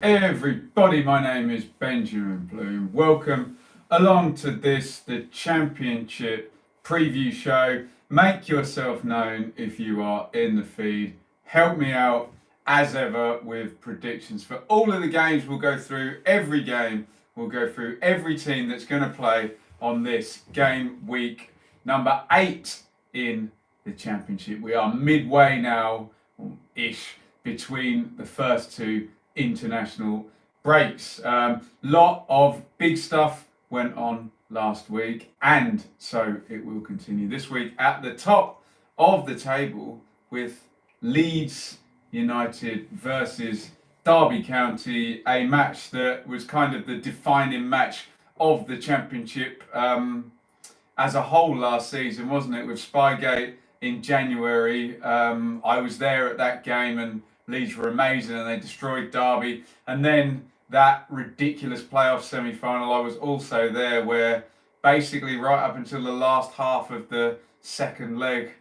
Everybody, my name is Benjamin Bloom. Welcome along to the Championship Preview show. Make yourself known if you are in the feed. Help me out as ever with predictions for all of the games. We'll go through every game. We'll go through every team that's going to play on this game week number 8 in the Championship. We are midway now-ish between the first two international breaks. Lot of big stuff went on last week, and so it will continue this week. At the top of the table with Leeds United versus Derby County, a match that was kind of the defining match of the Championship as a whole last season, wasn't it? With Spygate in January, I was there at that game, and Leeds were amazing and they destroyed Derby. And then that ridiculous playoff semi-final, I was also there, where basically right up until the last half of the second leg,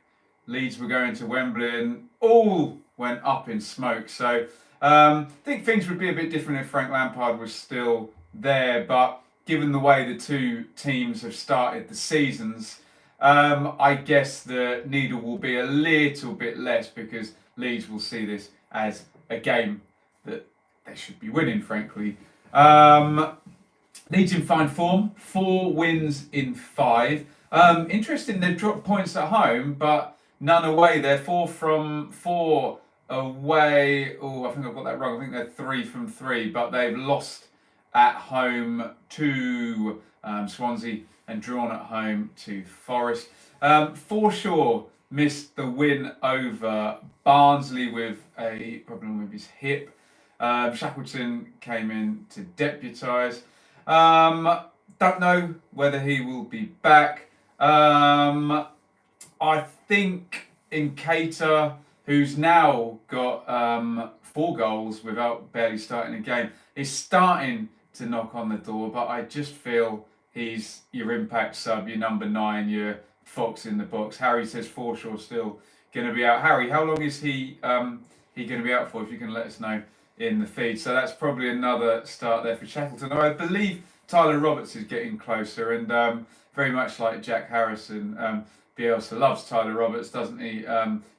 Leeds were going to Wembley and all went up in smoke. So I think things would be a bit different if Frank Lampard was still there. But given the way the two teams have started the seasons, I guess the needle will be a little bit less, because Leeds will see this as a game that they should be winning, frankly. Leeds in fine form, 4 wins in 5. Interesting, they've dropped points at home, but none away. They're 4 from 4 away. Oh, I think I've got that wrong. I think they're 3 from 3, but they've lost at home to Swansea and drawn at home to Forrest. Forshaw missed the win over Barnsley with a problem with his hip. Shackleton came in to deputise. Don't know whether he will be back. I think Nkata, who's now got 4 goals without barely starting a game, is starting to knock on the door, but I just feel he's your impact sub, your number 9, your fox in the box. Harry says Forshaw's still going to be out. Harry, how long is he going to be out for, if you can let us know in the feed? So that's probably another start there for Shackleton. I believe Tyler Roberts is getting closer, and very much like Jack Harrison, Bielsa loves Tyler Roberts, doesn't he?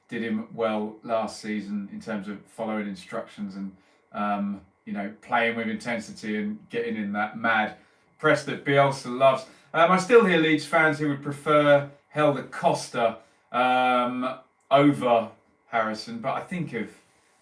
Did him well last season in terms of following instructions and playing with intensity and getting in that mad press that Bielsa loves. I still hear Leeds fans who would prefer Helder Costa over Harrison, but I think of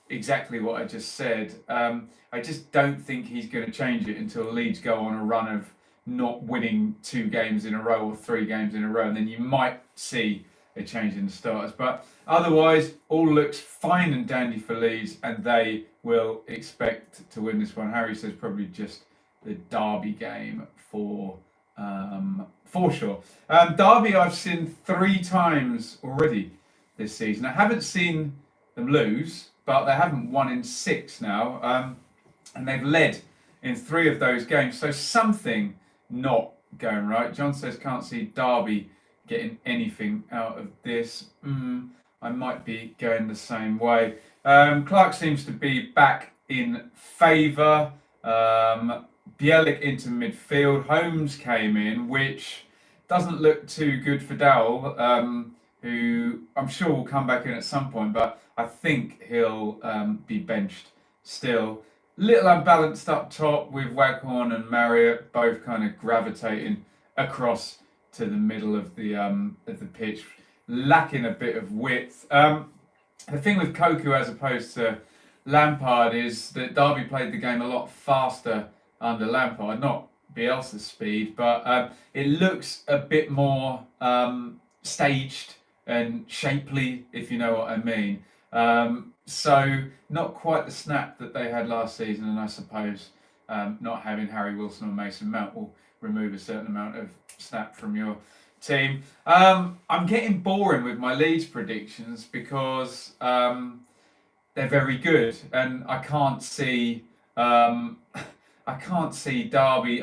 exactly what I just said. I just don't think he's going to change it until Leeds go on a run of not winning 2 games in a row or 3 games in a row, and then you might see a change in the starters. But otherwise, all looks fine and dandy for Leeds, and they will expect to win this one. Harry says probably just the Derby game for sure. Derby I've seen 3 times already this season. I haven't seen them lose, but they haven't won in 6 now, and they've led in 3 of those games. So something not going right. John says can't see Derby getting anything out of this. I might be going the same way. Clark seems to be back in favour. Bielik into midfield. Holmes came in, which doesn't look too good for Dowell, who I'm sure will come back in at some point, but I think he'll be benched still. Little unbalanced up top with Waghorn and Marriott both kind of gravitating across to the middle of the pitch, lacking a bit of width. The thing with Koku as opposed to Lampard is that Derby played the game a lot faster under Lampard, not Bielsa's speed, but it looks a bit more staged and shapely, if you know what I mean. So not quite the snap that they had last season, and I suppose not having Harry Wilson or Mason Mount will remove a certain amount of snap from your team. I'm getting boring with my Leeds predictions because they're very good, and I can't see Derby.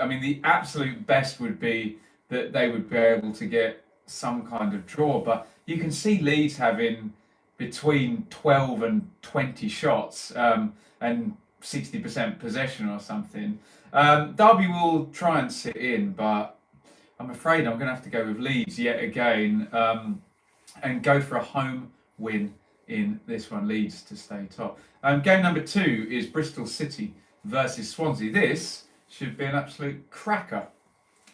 I mean, the absolute best would be that they would be able to get some kind of draw, but you can see Leeds having between 12 and 20 shots, and 60% possession or something. Derby will try and sit in, but I'm afraid I'm going to have to go with Leeds yet again and go for a home win in this one. Leeds to stay top. Game number 2 is Bristol City versus Swansea. This should be an absolute cracker,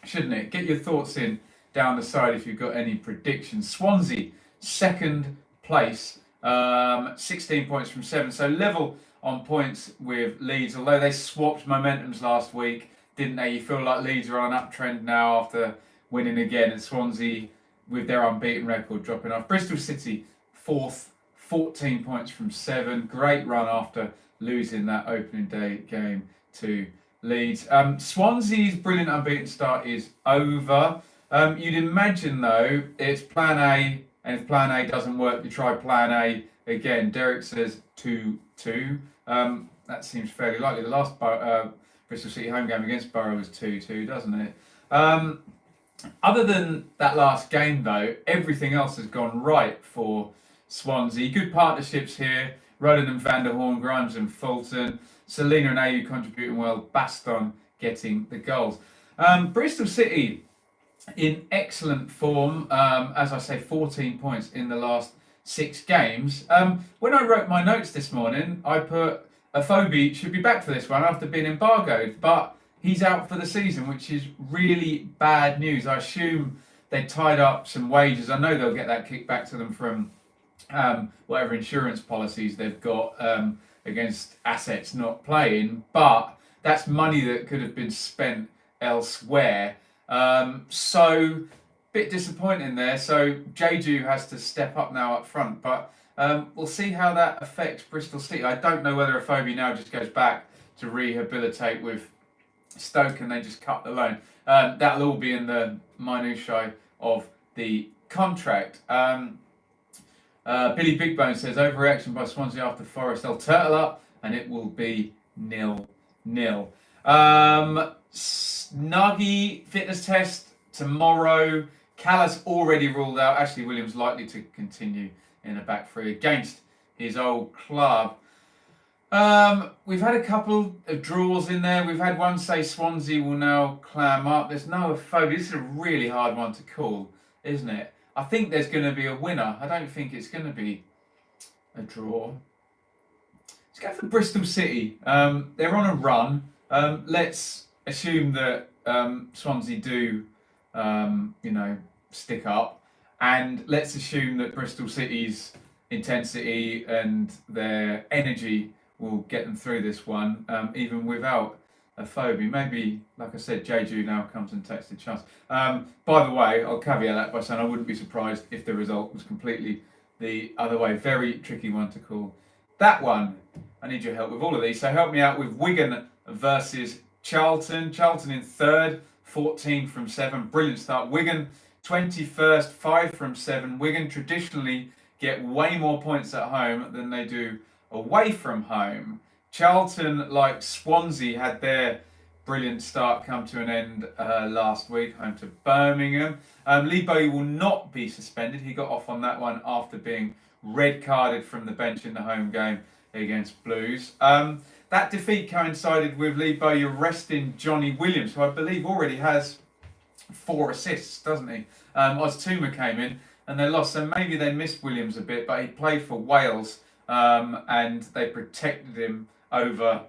shouldn't it? Get your thoughts in down the side if you've got any predictions. Swansea, second place, 16 points from 7, so level on points with Leeds, although they swapped momentums last week, didn't they? You feel like Leeds are on an uptrend now after winning again, and Swansea, with their unbeaten record, dropping off. Bristol City, fourth, 14 points from 7. Great run after losing that opening day game to Leeds. Swansea's brilliant unbeaten start is over. You'd imagine, though, it's plan A, and if plan A doesn't work, you try plan A again. Derek says 2-2. That seems fairly likely. The last Bristol City home game against Borough was 2-2, doesn't it? Other than that last game, though, everything else has gone right for Swansea. Good partnerships here. Roland and Van der Horn, Grimes and Fulton. Selina and Ayew contributing well. Baston getting the goals. Bristol City in excellent form. As I say, 14 points in the last 6 games. When I wrote my notes this morning, I put Afobe should be back for this one after being embargoed, but he's out for the season, which is really bad news. I assume they tied up some wages. I know they'll get that kicked back to them from whatever insurance policies they've got against assets not playing, but that's money that could have been spent elsewhere. So bit disappointing there. So Jeju has to step up now up front, but we'll see how that affects Bristol City. I don't know whether Afobe now just goes back to rehabilitate with Stoke and they just cut the loan. That'll all be in the minutiae of the contract. Billy Bigbone says overreaction by Swansea after Forrest. They'll turtle up and it will be 0-0. Snuggy fitness test tomorrow. Callas already ruled out. Ashley Williams likely to continue in a back three against his old club. We've had a couple of draws in there. We've had one say Swansea will now clam up. There's no Afobe. This is a really hard one to call, isn't it? I think there's going to be a winner. I don't think it's going to be a draw. Let's go for Bristol City. They're on a run. Let's assume that Swansea do, stick up. And let's assume that Bristol City's intensity and their energy will get them through this one, even without Afobe. Maybe, like I said, Jeju now comes and takes the chance. By the way, I'll caveat that by saying I wouldn't be surprised if the result was completely the other way. Very tricky one to call. That one, I need your help with all of these. So help me out with Wigan versus Charlton. Charlton in third, 14 from 7. Brilliant start. Wigan 21st, 5 from 7. Wigan traditionally get way more points at home than they do away from home. Charlton, like Swansea, had their brilliant start come to an end last week, home to Birmingham. Lee Bowyer will not be suspended. He got off on that one after being red carded from the bench in the home game against Blues. That defeat coincided with Lee Bowyer resting Johnny Williams, who I believe already has 4 assists, doesn't he? Oztuma came in and they lost, so maybe they missed Williams a bit, but he played for Wales and they protected him over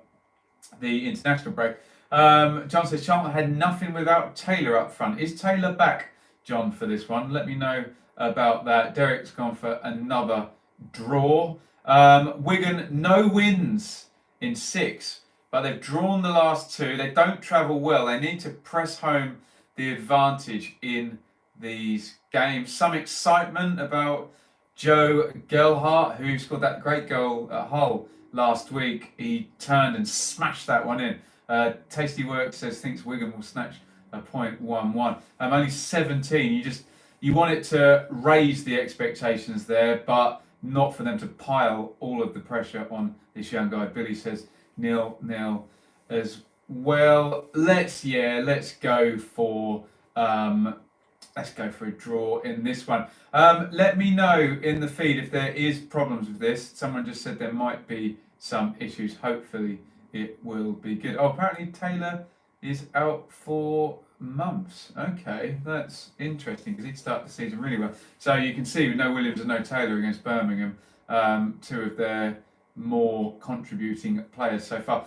the international break. John says Charlton had nothing without Taylor up front. Is Taylor back, John, for this one? Let me know about that. Derek's gone for another draw. Wigan, no wins in 6, but they've drawn the last 2. They don't travel well. They need to press home the advantage in these games. Some excitement about Joe Gelhardt, who scored that great goal at Hull last week. He turned and smashed that one in. Tasty Work says thinks Wigan will snatch a point 1-1. Only 17. You want it to raise the expectations there, but not for them to pile all of the pressure on this young guy. Billy says 0-0 as well. Let's go for a draw in this one. Let me know in the feed if there is problems with this. Someone just said there might be some issues. Hopefully it will be good. Oh, apparently Taylor is out for months. Okay, that's interesting because he'd start the season really well. So you can see with no Williams and no Taylor against Birmingham, two of their more contributing players so far.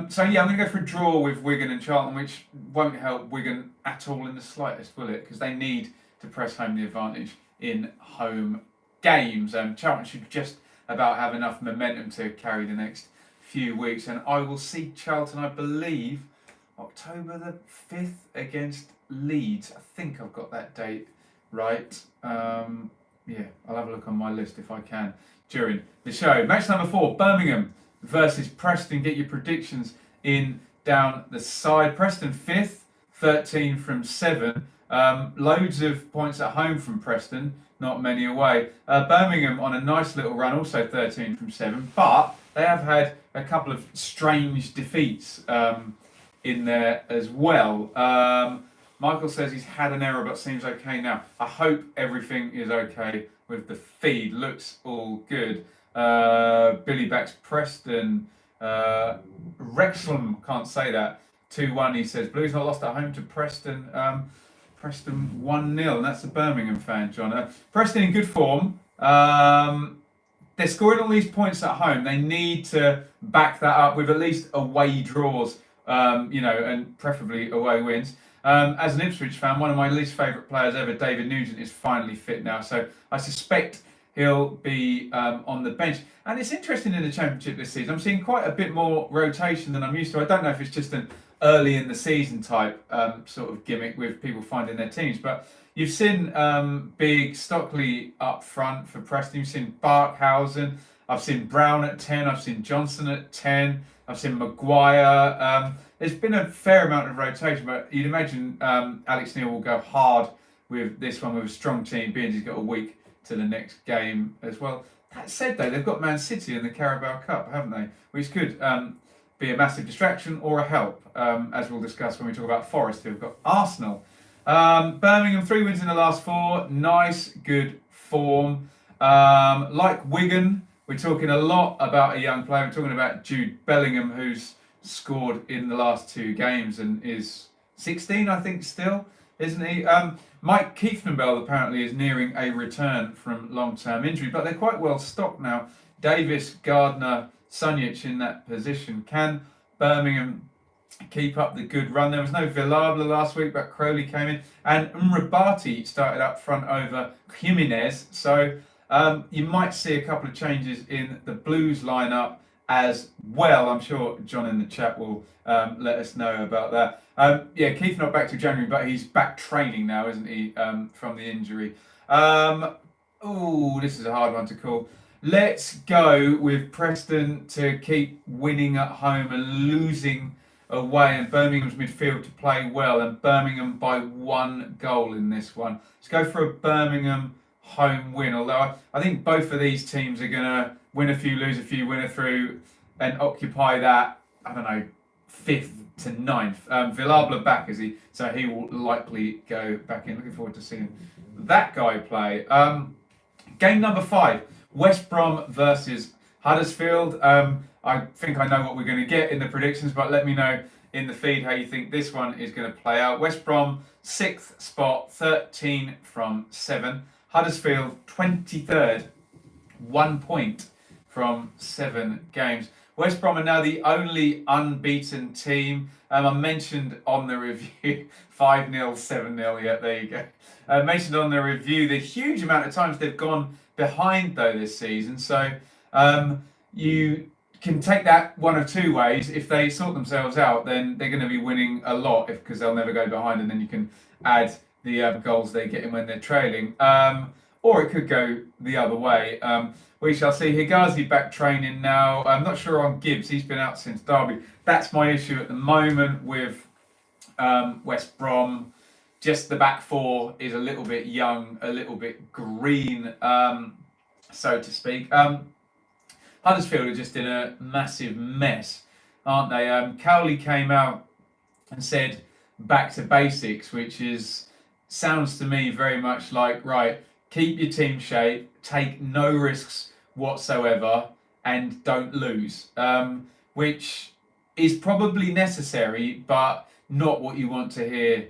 So yeah, I'm going to go for a draw with Wigan and Charlton, which won't help Wigan at all in the slightest, will it? Because they need to press home the advantage in home games. Charlton should just about have enough momentum to carry the next few weeks, and I will see Charlton, I believe, October the 5th against Leeds. I think I've got that date right. Yeah, I'll have a look on my list if I can during the show. Match number 4, Birmingham versus Preston. Get your predictions in down the side. Preston 5th, 13 from 7. Loads of points at home from Preston, not many away. Birmingham on a nice little run, also 13 from 7, but they have had a couple of strange defeats in there as well. Michael says he's had an error but seems okay now. I hope everything is okay with the feed. Looks all good. Billy backs Preston. Wrexham, can't say that. 2-1, he says. Blues not lost at home to Preston. Preston 1-0, and that's a Birmingham fan, John. Preston in good form. They're scoring all these points at home. They need to back that up with at least away draws, and preferably away wins. As an Ipswich fan, one of my least favourite players ever, David Nugent, is finally fit now. So I suspect he'll be on the bench. And it's interesting in the Championship this season. I'm seeing quite a bit more rotation than I'm used to. I don't know if it's just an early in the season type sort of gimmick with people finding their teams. But you've seen Big Stockley up front for Preston. You've seen Barkhausen. I've seen Brown at 10. I've seen Johnson at 10. I've seen Maguire. There's been a fair amount of rotation, but you'd imagine Alex Neil will go hard with this one with a strong team, being he's got a week to the next game as well. That said, though, they've got Man City in the Carabao Cup, haven't they? Which could be a massive distraction or a help, as we'll discuss when we talk about Forrest, who've got Arsenal. Birmingham, 3 wins in the last 4. Nice, good form. Like Wigan, we're talking a lot about a young player. We're talking about Jude Bellingham, who's scored in the last 2 games and is 16, I think, still, isn't he? Mike Keithnambell apparently is nearing a return from long-term injury, but they're quite well stocked now. Davis, Gardner, Sunjic in that position. Can Birmingham keep up the good run? There was no Villalba last week, but Crowley came in, and Mrabati started up front over Jimenez. So you might see a couple of changes in the Blues lineup as well. I'm sure John in the chat will let us know about that. Keith not back to January, but he's back training now, isn't he, from the injury. This is a hard one to call. Let's go with Preston to keep winning at home and losing away, and Birmingham's midfield to play well, and Birmingham by 1 goal in this one. Let's go for a Birmingham home win, although I think both of these teams are going to win a few, lose a few, win a through, and occupy that, 5th to 9th. Villalba back, is he? So he will likely go back in. Looking forward to seeing that guy play. Game number 5, West Brom versus Huddersfield. I think I know what we're going to get in the predictions, but let me know in the feed how you think this one is going to play out. West Brom, 6th spot, 13 from 7. Huddersfield, 23rd, 1 point from 7 games. West Brom are now the only unbeaten team. I mentioned on the review 5-0, 7-0. Yeah, there you go. I mentioned on the review the huge amount of times they've gone behind though this season. So you can take that one of 2 ways. If they sort themselves out, then they're going to be winning a lot because they'll never go behind, and then you can add the goals they get in when they're trailing. Or it could go the other way. We shall see. Higazi back training now. I'm not sure on Gibbs. He's been out since Derby. That's my issue at the moment with West Brom. Just the back 4 is a little bit young, a little bit green, so to speak. Huddersfield are just in a massive mess, aren't they? Cowley came out and said back to basics, which sounds to me very much like, right, keep your team shape, take no risks whatsoever, and don't lose. Which is probably necessary, but not what you want to hear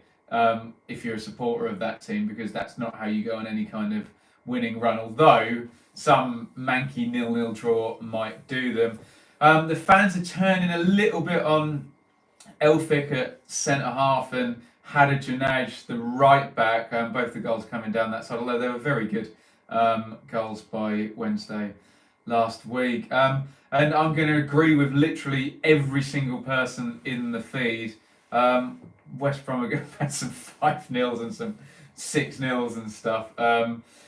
if you're a supporter of that team, because that's not how you go on any kind of winning run, although some manky 0-0 draw might do them. The fans are turning a little bit on Elphick at centre-half and Huddersfield, the right-back, both the goals coming down that side, although they were very good goals by Wednesday last week. And I'm going to agree with literally every single person in the feed. West Brom are going to have some 5-0s and some 6-0s and stuff,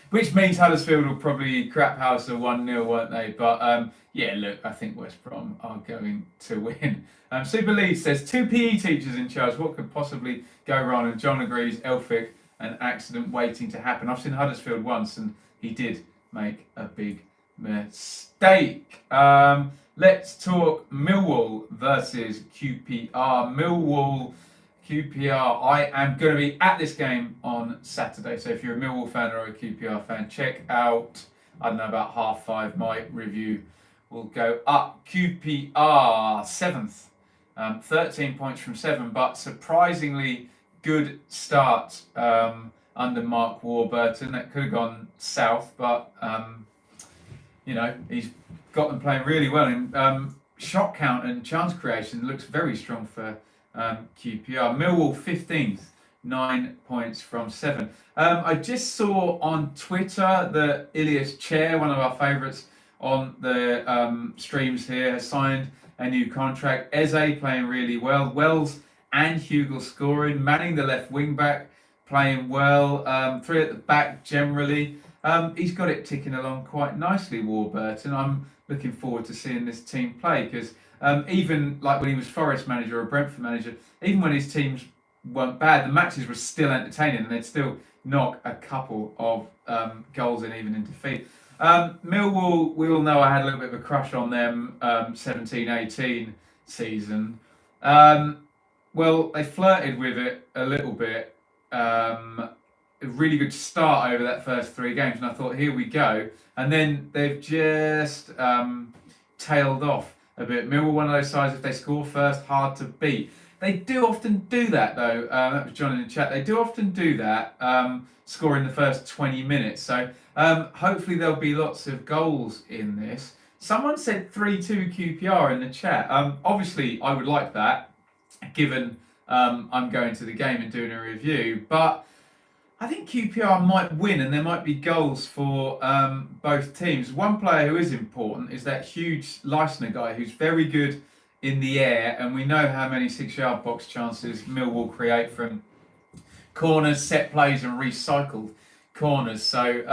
which means Huddersfield will probably crap house a 1-0, won't they? But yeah, look, I think West Brom are going to win. Super Leeds says 2 PE teachers in charge. What could possibly go wrong? And John agrees, Elphick, an accident waiting to happen. I've seen Huddersfield once and he did make a big mistake. Let's talk Millwall versus QPR. Millwall, QPR. I am going to be at this game on Saturday. So if you're a Millwall fan or a QPR fan, check out, I don't know, about 5:30 my review will go up. QPR 7th, 13 points from 7, but surprisingly good start under Mark Warburton. That could have gone south, but you know, he's got them playing really well. And shot count and chance creation looks very strong for QPR. Millwall 15th, 9 points from 7. I just saw on Twitter that Ilias Chair, one of our favourites on the streams here, has signed a new contract. Eze playing really well. Wells and Hugel scoring. Manning, the left wing back, playing well. 3 at the back generally. He's got it ticking along quite nicely, Warburton. I'm looking forward to seeing this team play, because even like when he was Forrest manager or Brentford manager, even when his teams weren't bad, the matches were still entertaining and they'd still knock a couple of goals in, even in defeat. Millwall, we all know I had a little bit of a crush on them 17-18 season. Well, they flirted with it a little bit. A really good start over that first 3 games, and I thought, here we go. And then they've just tailed off a bit. Millwall, one of those sides, if they score first, hard to beat. They do often do that, though. That was John in the chat. They do often do that, score in the first 20 minutes. So hopefully there'll be lots of goals in this. Someone said 3-2 QPR in the chat. Obviously, I would like that, given I'm going to the game and doing a review. But I think QPR might win, and there might be goals for both teams. One player who is important is that huge Leisner guy, who's very good in the air, and we know how many 6-yard box chances Millwall create from corners, set plays, and recycled corners. So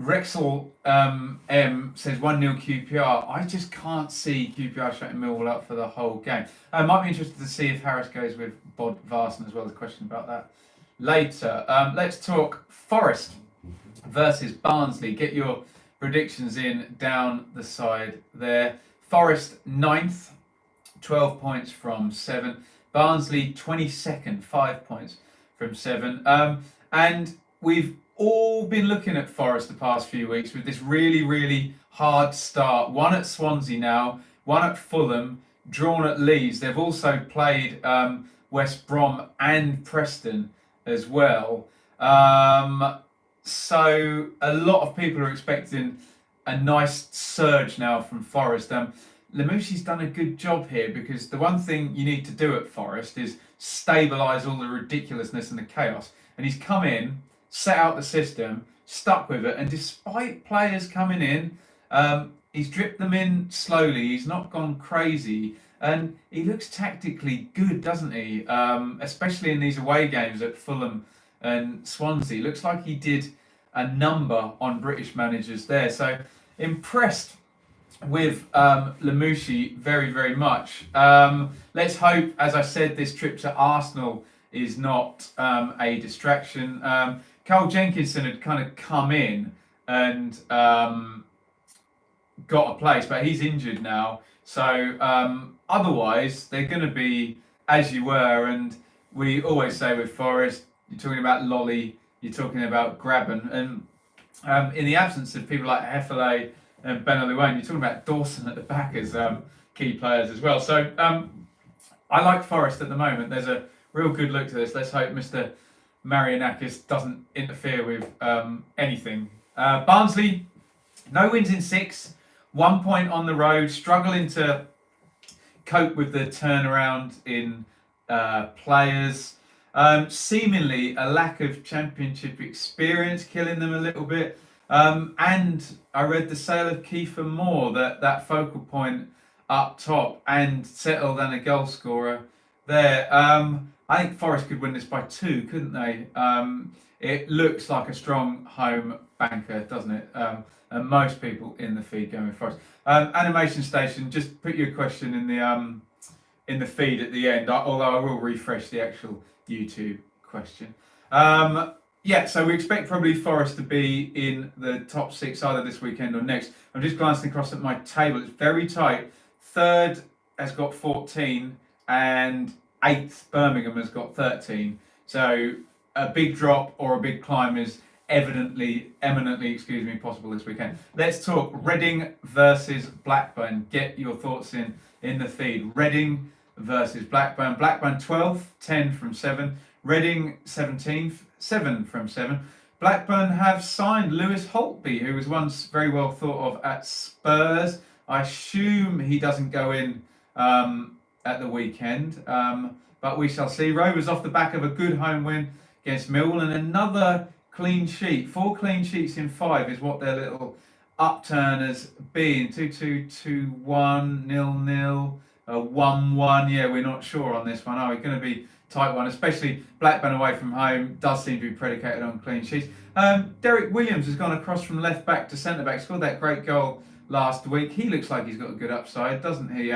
Rexel M says 1-0 QPR. I just can't see QPR shutting Millwall up for the whole game. I might be interested to see if Harris goes with Bod Varson as well. There's a question about that later. Let's talk Forrest versus Barnsley. Get your predictions in down the side there. Forrest 9th, 12 points from 7. Barnsley 22nd, 5 points from 7. And we've all been looking at Forrest the past few weeks with this really, really hard start. 1 at Swansea now, 1 at Fulham, drawn at Leeds. They've also played West Brom and Preston as well. So a lot of people are expecting a nice surge now from Forrest. Lamouchi's done a good job here, because the one thing you need to do at Forrest is stabilise all the ridiculousness and the chaos. And he's come in, set out the system, stuck with it, and despite players coming in, he's dripped them in slowly. He's not gone crazy, and he looks tactically good, doesn't he? Especially in these away games at Fulham and Swansea. Looks like he did a number on British managers there. So impressed with Lamouchi very, very much. Let's hope, as I said, this trip to Arsenal is not a distraction. Carl Jenkinson had kind of come in and got a place, but he's injured now. So otherwise, they're going to be as you were. And we always say with Forrest, you're talking about Lolly, you're talking about Graben. And in the absence of people like Hefele and Ben Oluwain, you're talking about Dawson at the back as key players as well. So I like Forrest at the moment. There's a real good look to this. Let's hope Mr. Marianakis doesn't interfere with anything. Barnsley, no wins in 6, 1 point on the road, struggling to cope with the turnaround in players. Seemingly a lack of championship experience killing them a little bit. And I read the sale of Kiefer Moore, that focal point up top, and settled and a goal scorer there. I think Forest could win this by 2, couldn't they? It looks like a strong home banker, doesn't it? And most people in the feed going with Forest. Animation Station, just put your question in the feed at the end, although I will refresh the actual YouTube question. Yeah, so we expect probably Forest to be in the top 6 either this weekend or next. I'm just glancing across at my table. It's very tight. 3rd has got 14 and 8th Birmingham has got 13. So a big drop or a big climb is eminently possible this weekend. Let's talk Reading versus Blackburn. Get your thoughts in the feed. Reading versus Blackburn. Blackburn 12th, 10 from 7. Reading 17th, 7 from 7. Blackburn have signed Lewis Holtby, who was once very well thought of at Spurs. I assume he doesn't go in at the weekend, but we shall see. Rovers off the back of a good home win against Millwall and another clean sheet. 4 clean sheets in 5 is what their little upturn has been. 2-2, 2-1, 0-0, 1-1. Yeah, we're not sure on this one. Are we going to be tight one? Especially Blackburn away from home does seem to be predicated on clean sheets. Derek Williams has gone across from left back to centre back. Scored that great goal last week. He looks like he's got a good upside, doesn't he?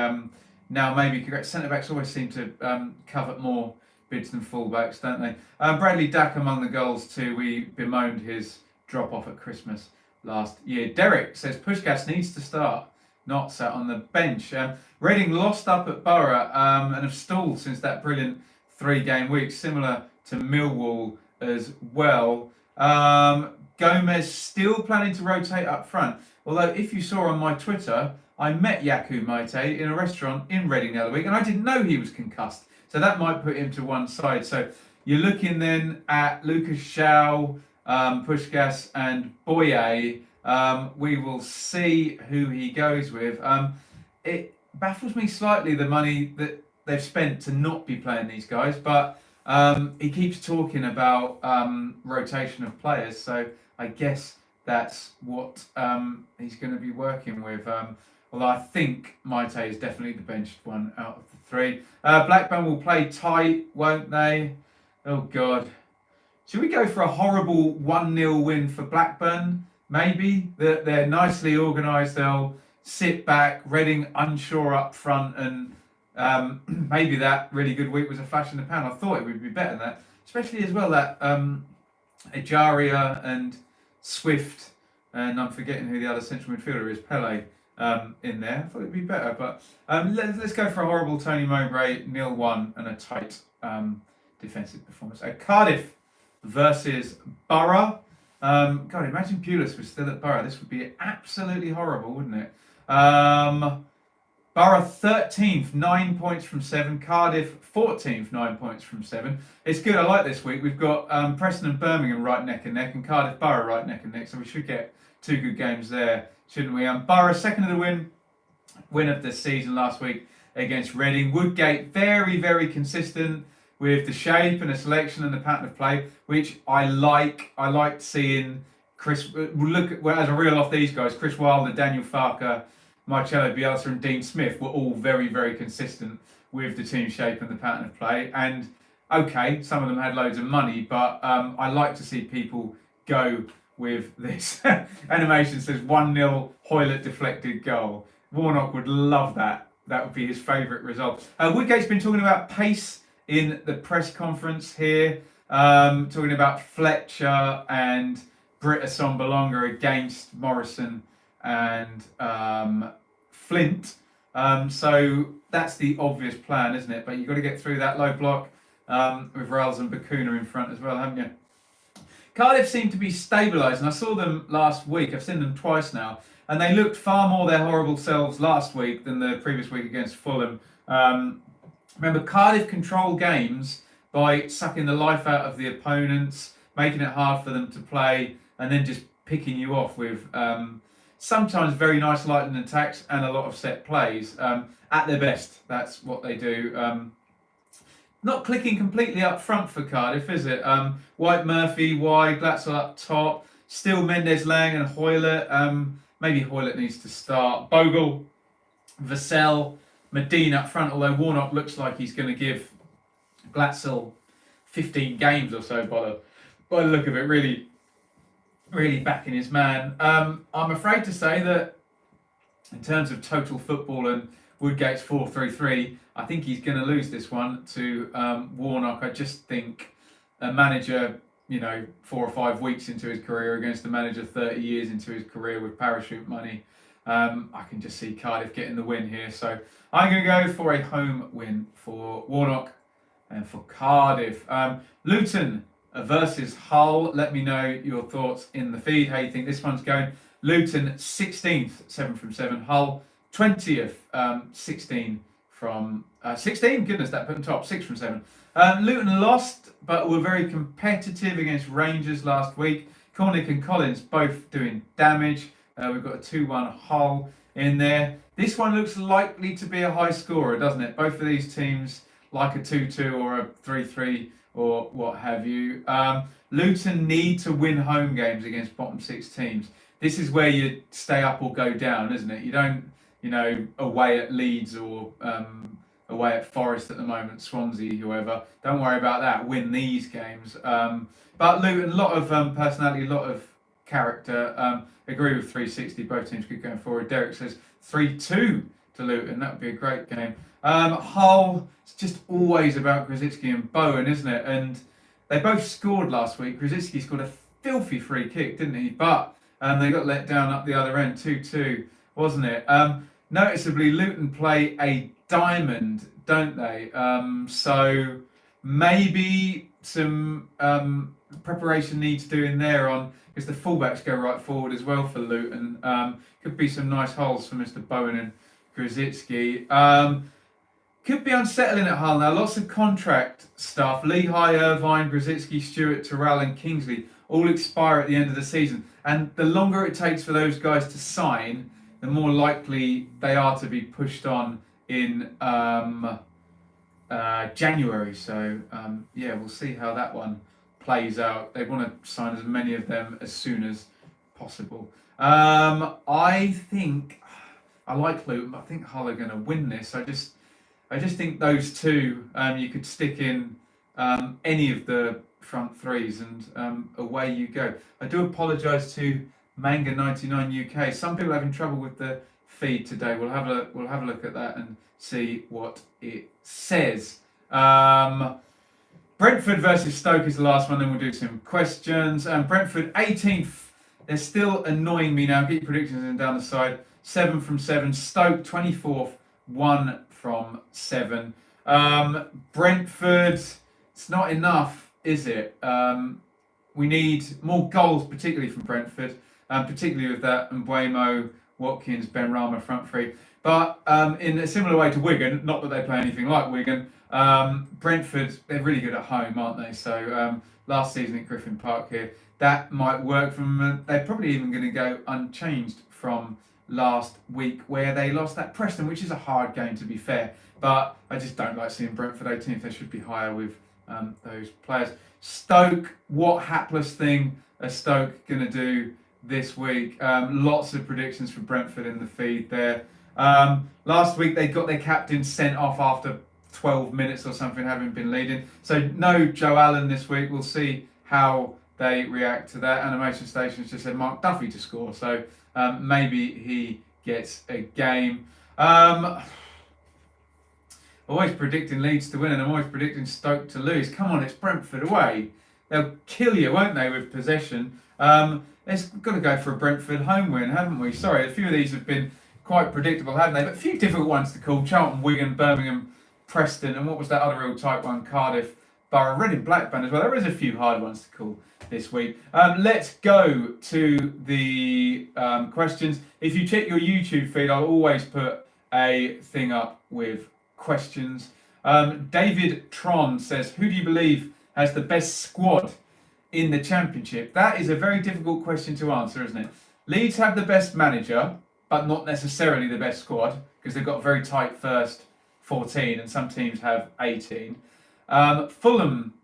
Now maybe centre backs always seem to covet more bids than fullbacks, don't they? Bradley Dack among the goals too. We bemoaned his drop off at Christmas last year. Derek says Puskás needs to start, not sat on the bench. Reading lost up at Borough and have stalled since that brilliant 3-game week, similar to Millwall as well. Gomez still planning to rotate up front. Although if you saw on my Twitter, I met Yaku Maite in a restaurant in Reading the other week and I didn't know he was concussed. So that might put him to one side. So you're looking then at Lucas Shaw, Puskás and Boye. We will see who he goes with. It baffles me slightly the money that they've spent to not be playing these guys, but he keeps talking about rotation of players. So I guess that's what he's going to be working with. Although I think Maite is definitely the benched one out of the 3. Blackburn will play tight, won't they? Oh, God. Should we go for a horrible 1-0 win for Blackburn? Maybe. They're nicely organised. They'll sit back, Reading unsure up front, and maybe that really good week was a flash in the pan. I thought it would be better than that. Especially as well that Ejaria and Swift, and I'm forgetting who the other central midfielder is, Pele, in there. I thought it'd be better, but let's go for a horrible Tony Mowbray 0-1 and a tight defensive performance. Cardiff versus Borough. God, imagine Pulis was still at Borough. This would be absolutely horrible, wouldn't it? Borough 13th, 9 points from 7. Cardiff 14th, 9 points from 7. It's good. I like this week. We've got Preston and Birmingham right neck and neck, and Cardiff Borough right neck and neck. So we should get 2 good games there, shouldn't we? Borough second of the win of the season last week against Reading. Woodgate very, very consistent with the shape and the selection and the pattern of play, which I like. I liked seeing Chris. Look at as I reel off these guys: Chris Wilder, Daniel Farker, Marcelo Bielsa and Dean Smith were all very, very consistent with the team shape and the pattern of play. And okay, some of them had loads of money, but I like to see people go with this. Animation says 1-0 Hoylett deflected goal. Warnock would love that. That would be his favourite result. Woodgate's been talking about pace in the press conference here, talking about Fletcher and Britt Assombalonga against Morrison and Flint. So that's the obvious plan, isn't it? But you've got to get through that low block with Ralls and Bakuna in front as well, haven't you? Cardiff seem to be stabilised, and I saw them last week. I've seen them twice now. And they looked far more their horrible selves last week than the previous week against Fulham. Remember, Cardiff control games by sucking the life out of the opponents, making it hard for them to play, and then just picking you off with sometimes very nice lightning attacks and a lot of set plays. At their best, that's what they do. Not clicking completely up front for Cardiff, is it? White, Murphy, wide, Glatzel up top, still Mendes, Lang and Hoylett. Maybe Hoylett needs to start. Bogle, Vassell, Medina up front, although Warnock looks like he's going to give Glatzel 15 games or so by the look of it, really backing his man. I'm afraid to say that in terms of total football and Woodgate's 4-3-3, I think he's going to lose this one to Warnock. I just think a manager, 4 or 5 weeks into his career against a manager 30 years into his career with parachute money, I can just see Cardiff getting the win here. So I'm going to go for a home win for Warnock and for Cardiff. Luton versus Hull. Let me know your thoughts in the feed. How you think this one's going? Luton 16th, 7 from 7. Hull 20th, 16 from 16. Goodness, that put on top. 6 from 7. Luton lost, but were very competitive against Rangers last week. Cornick and Collins both doing damage. We've got a 2-1 Hull in there. This one looks likely to be a high scorer, doesn't it? Both of these teams like a 2-2 or a 3-3 or what have you. Luton need to win home games against bottom 6 teams. This is where you stay up or go down, isn't it? You don't, away at Leeds or away at Forrest at the moment, Swansea, whoever. Don't worry about that. Win these games. But Luton, a lot of personality, a lot of character. Agree with 360. Both teams good going forward. Derek says 3-2 to Luton. That would be a great game. Hull, it's just always about Grzycki and Bowen, isn't it? And they both scored last week. Grzycki scored a filthy free kick, didn't he? But they got let down up the other end, 2-2, wasn't it? Noticeably, Luton play a diamond, don't they? So maybe some preparation needs doing there on, because the fullbacks go right forward as well for Luton. Could be some nice holes for Mr. Bowen and Grzycki. Could be unsettling at Hull now. Lots of contract stuff. Lehigh, Irvine, Grzycki, Stewart, Terrell and Kingsley all expire at the end of the season. And the longer it takes for those guys to sign, the more likely they are to be pushed on in January. So, we'll see how that one plays out. They want to sign as many of them as soon as possible. I think I like Luton, but I think Hull are going to win this. I just think those two, you could stick in any of the front threes and away you go. I do apologise to Manga99 UK. Some people are having trouble with the feed today. We'll have a look at that and see what it says. Brentford versus Stoke is the last one, then we'll do some questions. Brentford 18th. They're still annoying me now. Get your predictions in down the side. 7 from 7. Stoke 24th. 1 from 7. Brentford, it's not enough, is it? We need more goals, particularly from Brentford, particularly with that Mbeumo, Watkins, Benrahma front three. But in a similar way to Wigan, not that they play anything like Wigan, Brentford, they're really good at home, aren't they? So last season at Griffin Park here, that might work for them. They're probably even going to go unchanged from last week where they lost at Preston, which is a hard game to be fair. But I just don't like seeing Brentford 18th. They should be higher with those players. Stoke, what hapless thing are Stoke going to do this week? Lots of predictions for Brentford in the feed there. Last week they got their captain sent off after 12 minutes or something, having been leading. So no Joe Allen this week. We'll see how they react to that. Animation Stations just said Mark Duffy to score. So maybe he gets a game. Always predicting Leeds to win, and I'm always predicting Stoke to lose. Come on, it's Brentford away. They'll kill you, won't they, with possession? Let's got to go for a Brentford home win, haven't we? Sorry, a few of these have been quite predictable, haven't they? But a few difficult ones to call. Charlton, Wigan, Birmingham, Preston, and what was that other real tight one? Cardiff, Borough, Reading, Blackburn as well. There is a few hard ones to call this week. Let's go to the questions. If you check your YouTube feed, I'll always put a thing up with questions. David Tron says, who do you believe has the best squad in the Championship? That is a very difficult question to answer, isn't it? Leeds have the best manager, but not necessarily the best squad, because they've got a very tight first 14 and some teams have 18. Fulham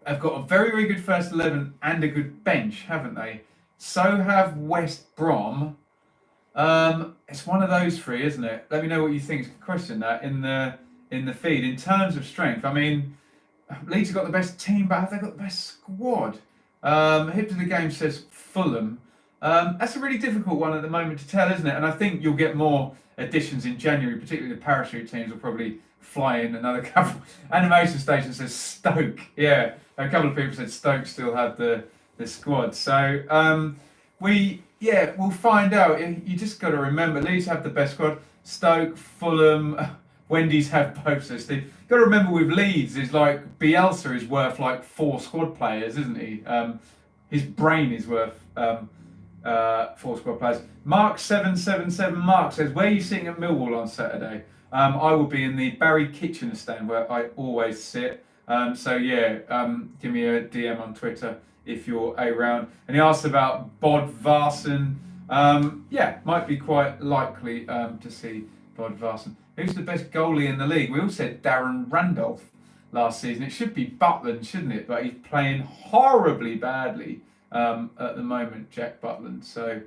have got a very, very good first 11 and a good bench, haven't they? So have West Brom. It's one of those three, isn't it? Let me know what you think. Question that in the feed. In terms of strength, I mean, Leeds have got the best team, but have they got the best squad? Hip to the Game says Fulham. That's a really difficult one at the moment to tell, isn't it? And I think you'll get more additions in January, particularly the parachute teams will probably fly in another couple. Animation Station says Stoke. Yeah, a couple of people said Stoke still have the squad. So we'll find out. You just got to remember, Leeds have the best squad. Stoke, Fulham, Wendy's have both. So Steve, you've got to remember with Leeds is like Bielsa is worth like 4 squad players, isn't he? His brain is worth 4 squad players. Mark777 Mark says, where are you sitting at Millwall on Saturday? I will be in the Barry Kitchener stand where I always sit. So give me a DM on Twitter if you're around. And he asked about Bod Varson. Might be quite likely to see Bod Varson. Who's the best goalie in the league? We all said Darren Randolph last season. It should be Butland, shouldn't it? But he's playing horribly badly at the moment, Jack Butland. So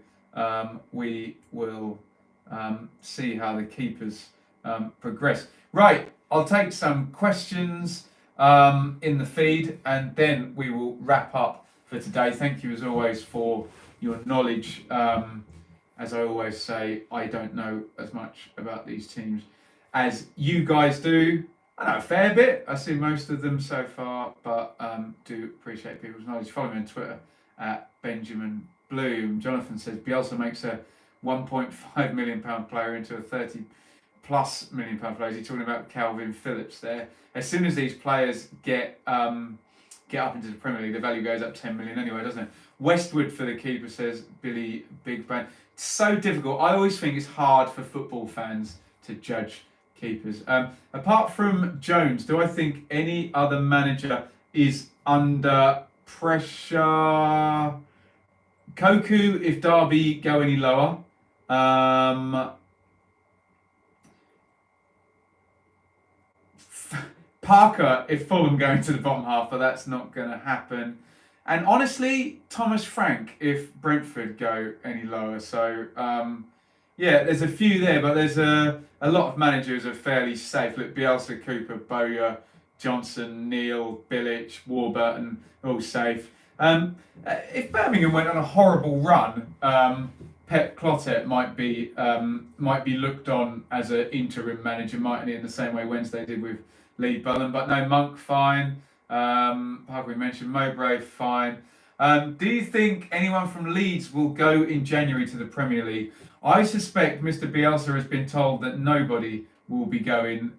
we will see how the keepers progress. Right, I'll take some questions in the feed and then we will wrap up for today. Thank you as always for your knowledge. As I always say, I don't know as much about these teams as you guys do. I know a fair bit. I see most of them so far, but do appreciate people's knowledge. Follow me on Twitter at Benjamin Bloom. Jonathan says Bielsa makes a £1.5 million player into a £30+ million player. Is he talking about Calvin Phillips there? As soon as these players get up into the Premier League, the value goes up 10 million anyway, doesn't it? Westwood for the keeper says Billy Big Bang. It's so difficult. I always think it's hard for football fans to judge keepers. Apart from Jones, do I think any other manager is under pressure? Koku, if Derby go any lower. Parker, if Fulham go into the bottom half, but that's not going to happen. And honestly, Thomas Frank, if Brentford go any lower. So, there's a few there, but there's a lot of managers are fairly safe. Look, Bielsa, Cooper, Bowyer, Johnson, Neil, Bilic, Warburton, all safe. If Birmingham went on a horrible run, Pep Clotet might be looked on as an interim manager, mightn't he, in the same way Wednesday did with Lee Bullen. But no, Monk, fine. How we mentioned Mowbray, fine. Do you think anyone from Leeds will go in January to the Premier League? I suspect Mr. Bielsa has been told that nobody will be going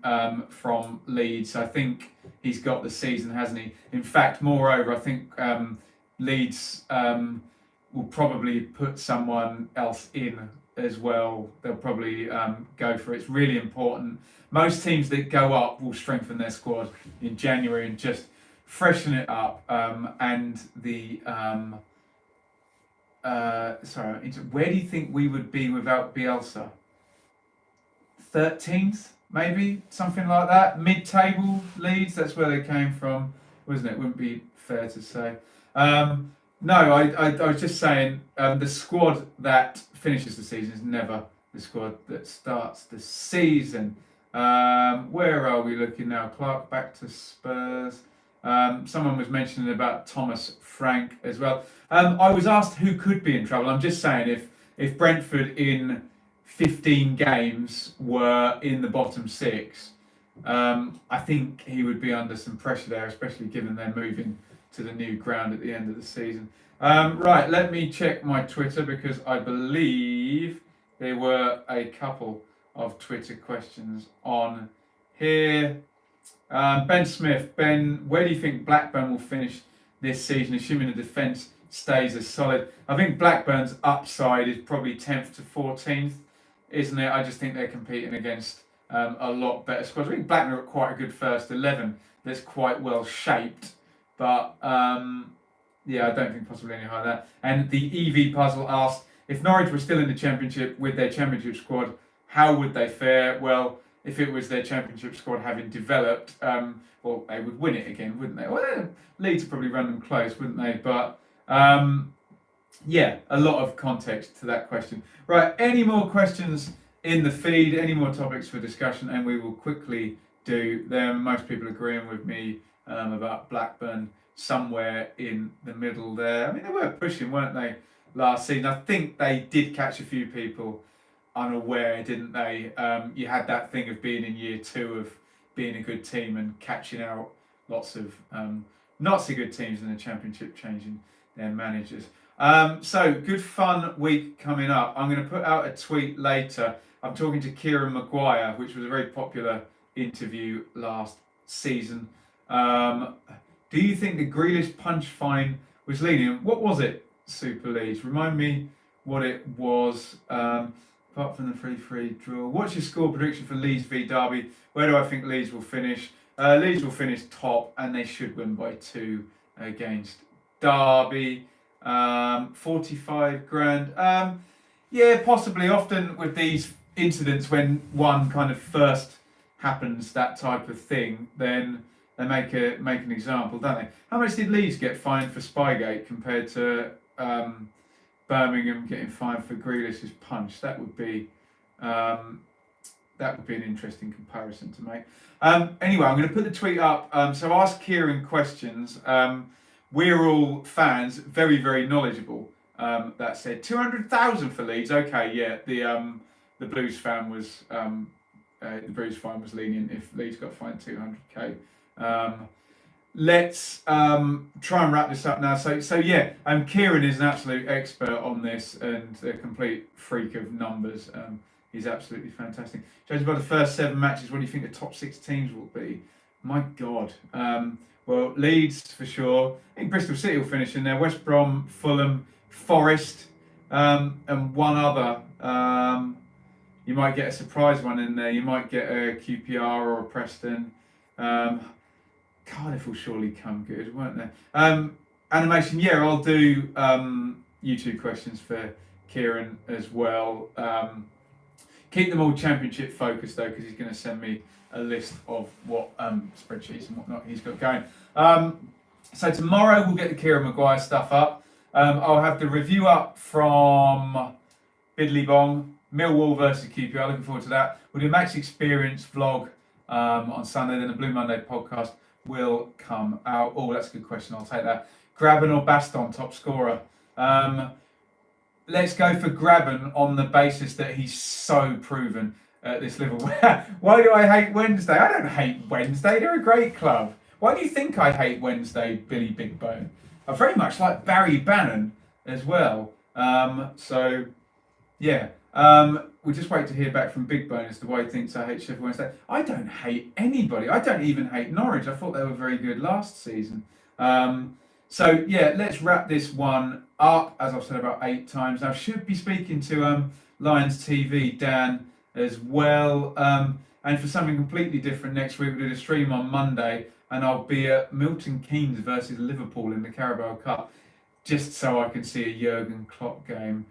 from Leeds. I think he's got the season, hasn't he? In fact, moreover, I think Leeds will probably put someone else in as well. They'll probably go for it. It's really important. Most teams that go up will strengthen their squad in January and just freshen it up. And the where do you think we would be without Bielsa? 13th, maybe something like that. Mid-table Leeds. That's where they came from, wasn't it? Wouldn't be fair to say. No, I was just saying the squad that finishes the season is never the squad that starts the season. Where are we looking now? Clark back to Spurs. Someone was mentioning about Thomas Frank as well. I was asked who could be in trouble. I'm just saying if Brentford in 15 games were in the bottom 6, I think he would be under some pressure there, especially given they're moving to the new ground at the end of the season. Right, let me check my Twitter because I believe there were a couple of Twitter questions on here. Ben Smith, Ben, where do you think Blackburn will finish this season, assuming the defence stays as solid? I think Blackburn's upside is probably 10th to 14th, isn't it? I just think they're competing against a lot better squads. I think Blackburn are quite a good first 11 that's quite well shaped, but yeah, I don't think possibly any higher than that. And the EV Puzzle asked, if Norwich were still in the Championship with their Championship squad, how would they fare? Well, if it was their Championship squad having developed, well, they would win it again, wouldn't they? Well, Leeds would probably run them close, wouldn't they? But yeah, a lot of context to that question. Right, any more questions in the feed, any more topics for discussion, and we will quickly do them. Most people agreeing with me about Blackburn somewhere in the middle there. I mean, they were pushing, weren't they, last season? I think they did catch a few people unaware, didn't they? You had that thing of being in year 2 of being a good team and catching out lots of not so good teams in the Championship, changing their managers. So good fun week coming up. I'm going to put out a tweet later. I'm talking to Kieran Maguire, which was a very popular interview last season. Do you think the Grealish punch fine was lenient? What was it, Super Leeds? Remind me what it was. Apart from the 3-3 draw. What's your score prediction for Leeds v Derby? Where do I think Leeds will finish? Leeds will finish top, and they should win by 2 against Derby. 45 grand. Yeah, possibly. Often with these incidents, when one kind of first happens, that type of thing, then they make an example, don't they? How much did Leeds get fined for Spygate compared to Birmingham getting fined for Grealish's punch? That would be an interesting comparison to make. Anyway, I'm going to put the tweet up. So ask Kieran questions. We're all fans, very, very knowledgeable. That said, 200,000 for Leeds. Okay, yeah. The Blues fan was fine was lenient if Leeds got fined 200k. Let's try and wrap this up now. So yeah, Kieran is an absolute expert on this and a complete freak of numbers. He's absolutely fantastic. Judging by the first 7 matches, what do you think the top 6 teams will be? My God. Well, Leeds for sure. I think Bristol City will finish in there. West Brom, Fulham, Forrest, and one other. You might get a surprise one in there. You might get a QPR or a Preston. Cardiff will surely come good, won't they? Animation, yeah, I'll do YouTube questions for Kieran as well. Keep them all Championship focused though, because he's going to send me a list of what spreadsheets and whatnot he's got going. So tomorrow we'll get the Kieran Maguire stuff up. I'll have the review up from Bidley Bong, Millwall versus QPR. Looking forward to that. We'll do a Max Experience vlog on Sunday, then the Blue Monday podcast will come out. Oh, that's a good question. I'll take that. Graben or Baston, top scorer? Let's go for Graben on the basis that he's so proven at this level. Why do I hate Wednesday? I don't hate Wednesday. They're a great club. Why do you think I hate Wednesday, Billy Big Bone? I very much like Barry Bannon as well. So, yeah. We'll just wait to hear back from Big Bone as to why he thinks I hate Sheffield Wednesday. I don't hate anybody. I don't even hate Norwich. I thought they were very good last season. So yeah, let's wrap this one up, as I've said about 8 times. Now, I should be speaking to Lions TV, Dan, as well. And for something completely different next week, we'll do a stream on Monday, and I'll be at Milton Keynes versus Liverpool in the Carabao Cup, just so I can see a Jurgen Klopp game.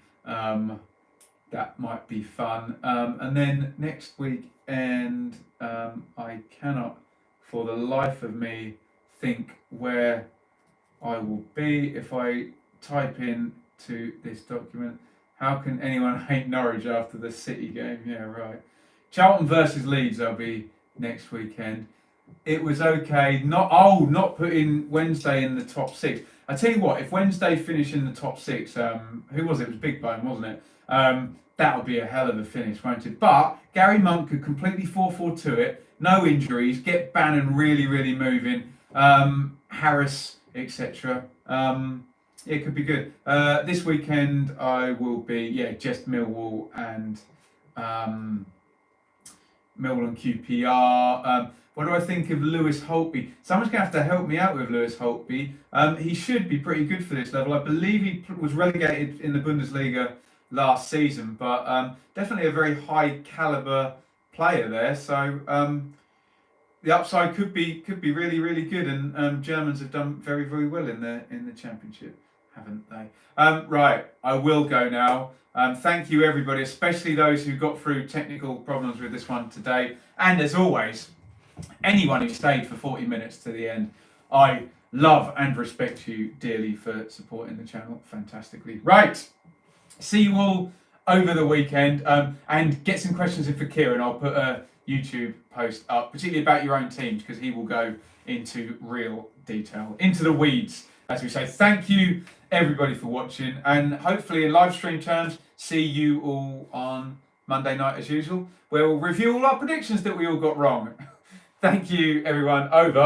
That might be fun. And then next week, and I cannot for the life of me think where I will be. If I type in to this document, how can anyone hate Norwich after the City game? Yeah, right. Charlton versus Leeds, I'll be next weekend. It was okay. Not putting Wednesday in the top 6. I tell you what, if Wednesday finish in the top 6, who was it? It was Big Bone, wasn't it? That'll be a hell of a finish, won't it? But Gary Monk could completely 4-4 to it, no injuries, get Bannon really, really moving, Harris, etc. It could be good. This weekend I will be, just Millwall and QPR. What do I think of Lewis Holtby? Someone's going to have to help me out with Lewis Holtby. He should be pretty good for this level. I believe he was relegated in the Bundesliga last season, but definitely a very high caliber player there. So the upside could be really, really good. And Germans have done very, very well in the Championship, haven't they? Right, I will go now. Thank you, everybody, especially those who got through technical problems with this one today. And as always, anyone who stayed for 40 minutes to the end, I love and respect you dearly for supporting the channel fantastically. Right, see you all over the weekend, and get some questions in for Kieran. I'll put a YouTube post up, particularly about your own teams, because he will go into real detail, into the weeds, as we say. Thank you, everybody, for watching, and hopefully in live stream terms, see you all on Monday night as usual, where we'll review all our predictions that we all got wrong. Thank you, everyone. Over.